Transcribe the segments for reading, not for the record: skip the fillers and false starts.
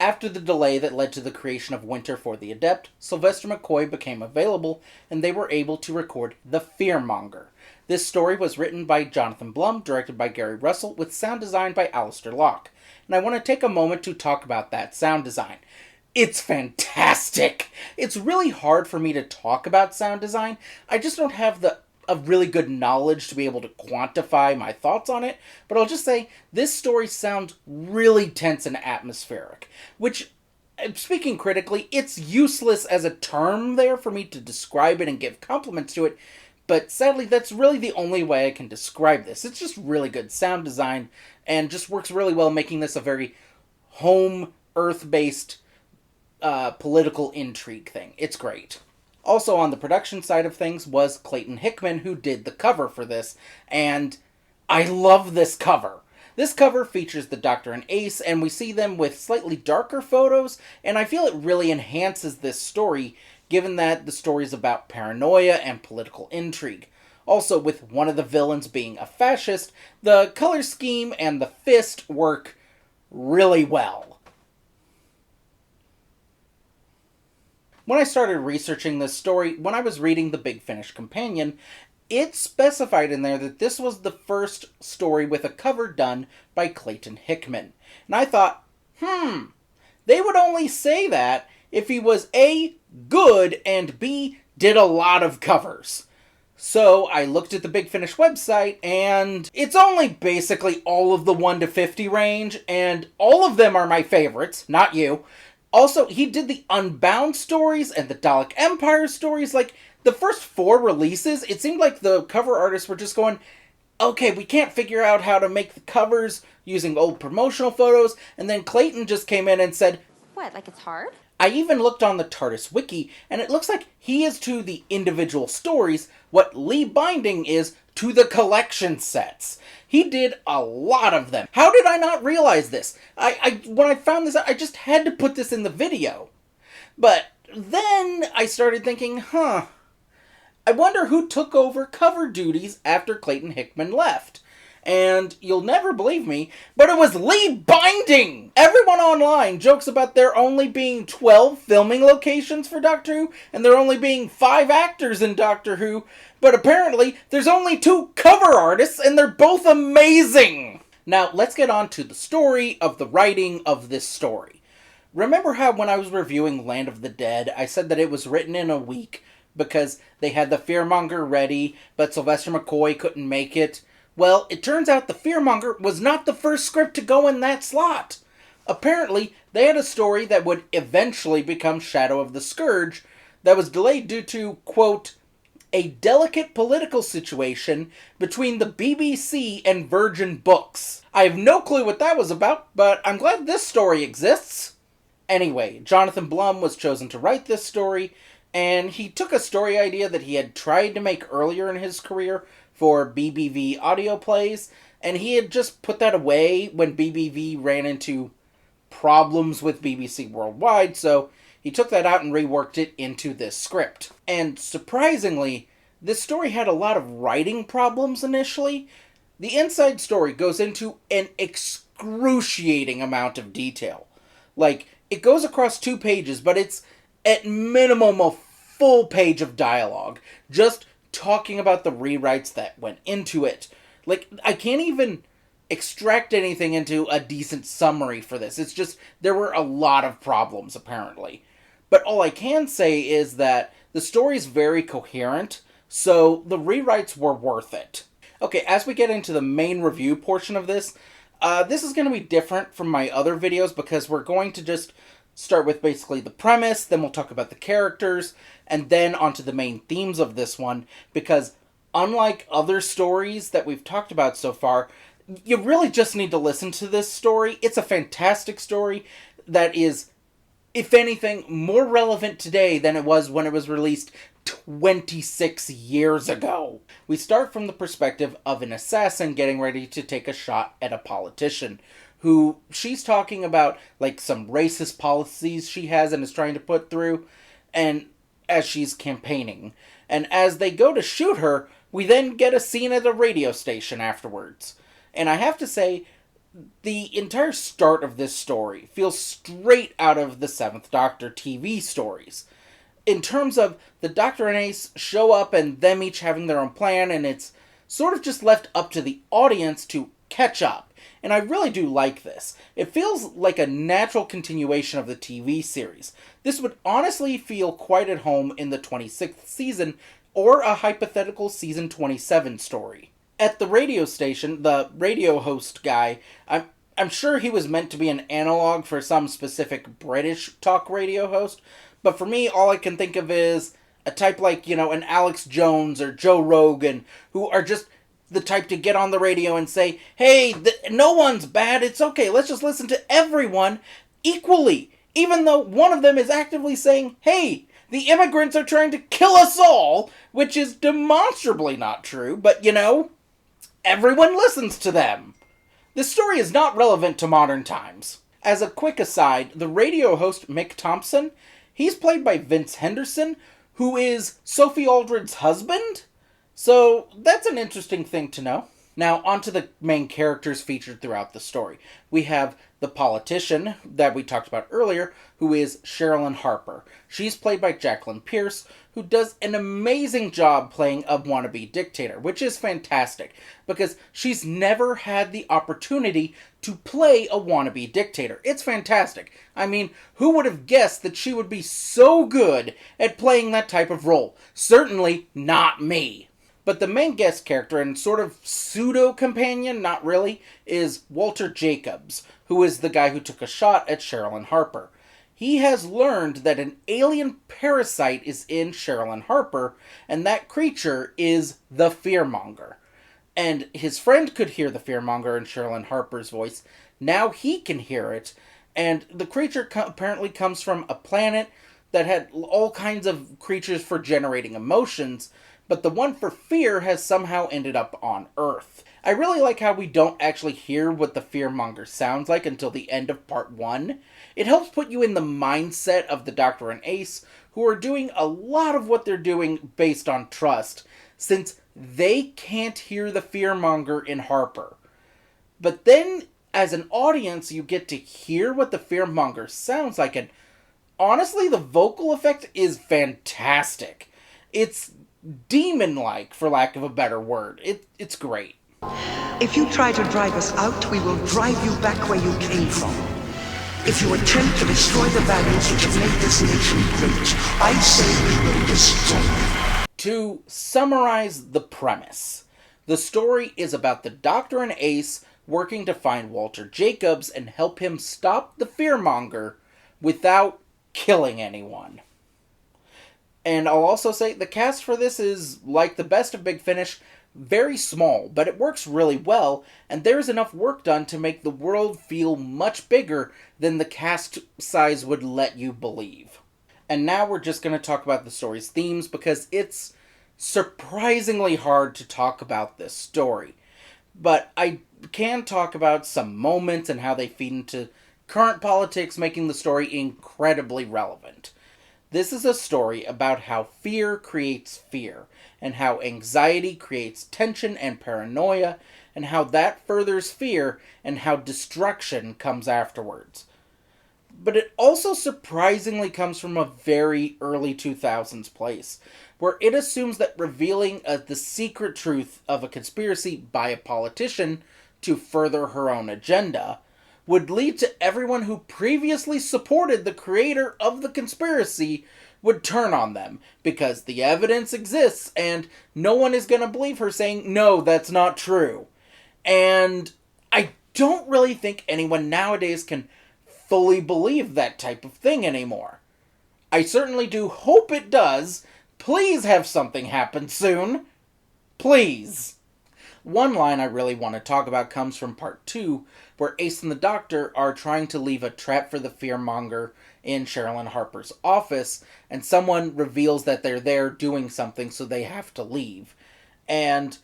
After the delay that led to the creation of Winter for the Adept, Sylvester McCoy became available, and they were able to record The Fearmonger. This story was written by Jonathan Blum, directed by Gary Russell, with sound design by Alistair Locke. And I want to take a moment to talk about that sound design. It's fantastic! It's really hard for me to talk about sound design. I just don't have a really good knowledge to be able to quantify my thoughts on it, but I'll just say this story sounds really tense and atmospheric, which, speaking critically, it's useless as a term there for me to describe it and give compliments to it, but sadly that's really the only way I can describe this. It's just really good sound design and just works really well, making this a very home, earth-based political intrigue thing. It's great. Also on the production side of things was Clayton Hickman, who did the cover for this, and I love this cover. This cover features the Doctor and Ace, and we see them with slightly darker photos, and I feel it really enhances this story, given that the story is about paranoia and political intrigue. Also, with one of the villains being a fascist, the color scheme and the fist work really well. When I started researching this story, when I was reading the Big Finish Companion, it specified in there that this was the first story with a cover done by Clayton Hickman. And I thought, they would only say that if he was A, good, and B, did a lot of covers. So I looked at the Big Finish website, and it's only basically all of the 1 to 50 range, and all of them are my favorites, not you. Also, he did the Unbound stories and the Dalek Empire stories. Like, the first 4 releases, it seemed like the cover artists were just going, okay, we can't figure out how to make the covers using old promotional photos, and then Clayton just came in and said, what, like it's hard? I even looked on the TARDIS wiki, and it looks like he is to the individual stories what Lee Binding is to the collection sets. He did a lot of them. How did I not realize this? When I found this out, I just had to put this in the video. But then I started thinking, I wonder who took over cover duties after Clayton Hickman left. And you'll never believe me, but it was Lee Binding! Everyone online jokes about there only being 12 filming locations for Doctor Who, and there only being 5 actors in Doctor Who, but apparently there's only 2 cover artists, and they're both amazing! Now, let's get on to the story of the writing of this story. Remember how when I was reviewing Land of the Dead, I said that it was written in a week because they had the Fearmonger ready, but Sylvester McCoy couldn't make it? Well, it turns out the Fearmonger was not the first script to go in that slot. Apparently, they had a story that would eventually become Shadow of the Scourge that was delayed due to, quote, a delicate political situation between the BBC and Virgin Books. I have no clue what that was about, but I'm glad this story exists. Anyway, Jonathan Blum was chosen to write this story, and he took a story idea that he had tried to make earlier in his career for BBV audio plays, and he had just put that away when BBV ran into problems with BBC Worldwide, so he took that out and reworked it into this script. And surprisingly, this story had a lot of writing problems initially. The inside story goes into an excruciating amount of detail. Like, it goes across 2 pages, but it's at minimum a full page of dialogue, just talking about the rewrites that went into it. Like, I can't even extract anything into a decent summary for this. It's just, there were a lot of problems, apparently. But all I can say is that the story's very coherent, so the rewrites were worth it. Okay, as we get into the main review portion of this is going to be different from my other videos because we're going to just start with basically the premise, then we'll talk about the characters, and then onto the main themes of this one, because unlike other stories that we've talked about so far, you really just need to listen to this story. It's a fantastic story that is, if anything, more relevant today than it was when it was released 26 years ago. We start from the perspective of an assassin getting ready to take a shot at a politician, who she's talking about, like, some racist policies she has and is trying to put through, and as she's campaigning. And as they go to shoot her, we then get a scene at a radio station afterwards. And I have to say, the entire start of this story feels straight out of the Seventh Doctor TV stories. In terms of the Doctor and Ace show up and them each having their own plan, and it's sort of just left up to the audience to catch up. And I really do like this. It feels like a natural continuation of the TV series. This would honestly feel quite at home in the 26th season or a hypothetical season 27 story. At the radio station, the radio host guy, I'm sure he was meant to be an analog for some specific British talk radio host, but for me, all I can think of is a type like, an Alex Jones or Joe Rogan, who are just the type to get on the radio and say, hey, no one's bad, it's okay, let's just listen to everyone equally, even though one of them is actively saying, hey, the immigrants are trying to kill us all, which is demonstrably not true, but everyone listens to them. This story is not relevant to modern times. As a quick aside, the radio host Mick Thompson, he's played by Vince Henderson, who is Sophie Aldred's husband. So that's an interesting thing to know. Now, on to the main characters featured throughout the story. We have the politician that we talked about earlier, who is Sherilyn Harper. She's played by Jacqueline Pierce, who does an amazing job playing a wannabe dictator, which is fantastic, because she's never had the opportunity to play a wannabe dictator. It's fantastic. I mean, who would have guessed that she would be so good at playing that type of role? Certainly not me. But the main guest character, and sort of pseudo-companion, not really, is Walter Jacobs, who is the guy who took a shot at Sherilyn Harper. He has learned that an alien parasite is in Sherilyn Harper, and that creature is the Fearmonger. And his friend could hear the Fearmonger in Sherilyn Harper's voice. Now he can hear it, and the creature apparently comes from a planet that had all kinds of creatures for generating emotions, but the one for fear has somehow ended up on Earth. I really like how we don't actually hear what the Fearmonger sounds like until the end of part 1. It helps put you in the mindset of the Doctor and Ace, who are doing a lot of what they're doing based on trust, since they can't hear the Fearmonger in Harper. But then, as an audience, you get to hear what the Fearmonger sounds like, and honestly, the vocal effect is fantastic. It's demon-like, for lack of a better word. It's great. If you try to drive us out, we will drive you back where you came from. If you attempt to destroy the values which have made this nation great, I say we will destroy. To summarize the premise, the story is about the Doctor and Ace working to find Walter Jacobs and help him stop the Fearmonger without killing anyone. And I'll also say the cast for this is, like the best of Big Finish, very small, but it works really well, and there's enough work done to make the world feel much bigger than the cast size would let you believe. And now we're just going to talk about the story's themes, because it's surprisingly hard to talk about this story. But I can talk about some moments and how they feed into current politics, making the story incredibly relevant. This is a story about how fear creates fear, and how anxiety creates tension and paranoia, and how that furthers fear, and how destruction comes afterwards. But it also surprisingly comes from a very early 2000s place, where it assumes that revealing the secret truth of a conspiracy by a politician to further her own agenda would lead to everyone who previously supported the creator of the conspiracy would turn on them, because the evidence exists and no one is going to believe her saying, no, that's not true. And I don't really think anyone nowadays can fully believe that type of thing anymore. I certainly do hope it does. Please have something happen soon. Please. One line I really want to talk about comes from part 2, where Ace and the Doctor are trying to leave a trap for the Fearmonger in Sherilyn Harper's office, and someone reveals that they're there doing something, so they have to leave. And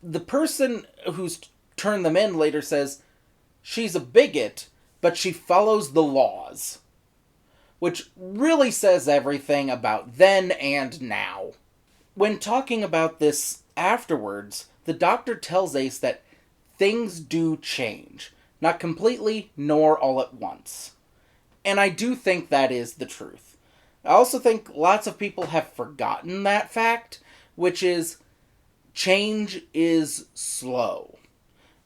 the person who's turned them in later says, she's a bigot, but she follows the laws. Which really says everything about then and now. When talking about this afterwards, the Doctor tells Ace that things do change. Not completely, nor all at once. And I do think that is the truth. I also think lots of people have forgotten that fact, which is change is slow.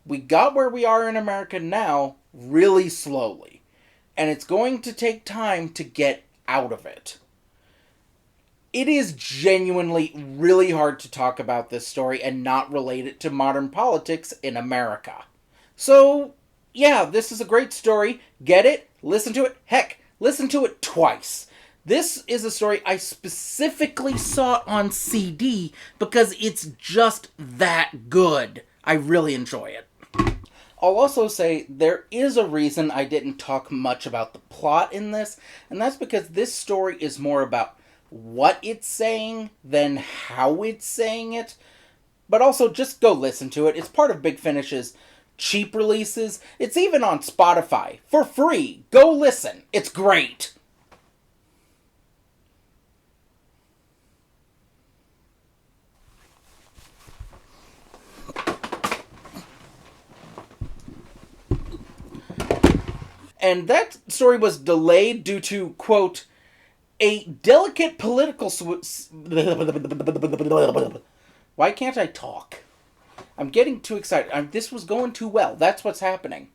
We got where we are in America now really slowly, and it's going to take time to get out of it. It is genuinely really hard to talk about this story and not relate it to modern politics in America. So, yeah, this is a great story. Get it? Listen to it? Heck, listen to it twice. This is a story I specifically saw on CD because it's just that good. I really enjoy it. I'll also say there is a reason I didn't talk much about the plot in this, and that's because this story is more about what it's saying than how it's saying it. But also, just go listen to it. It's part of Big Finish's cheap releases. It's even on Spotify for free. Go listen. It's great. And that story was delayed due to, quote, a delicate political Why can't I talk? I'm getting too excited. This was going too well. That's what's happening.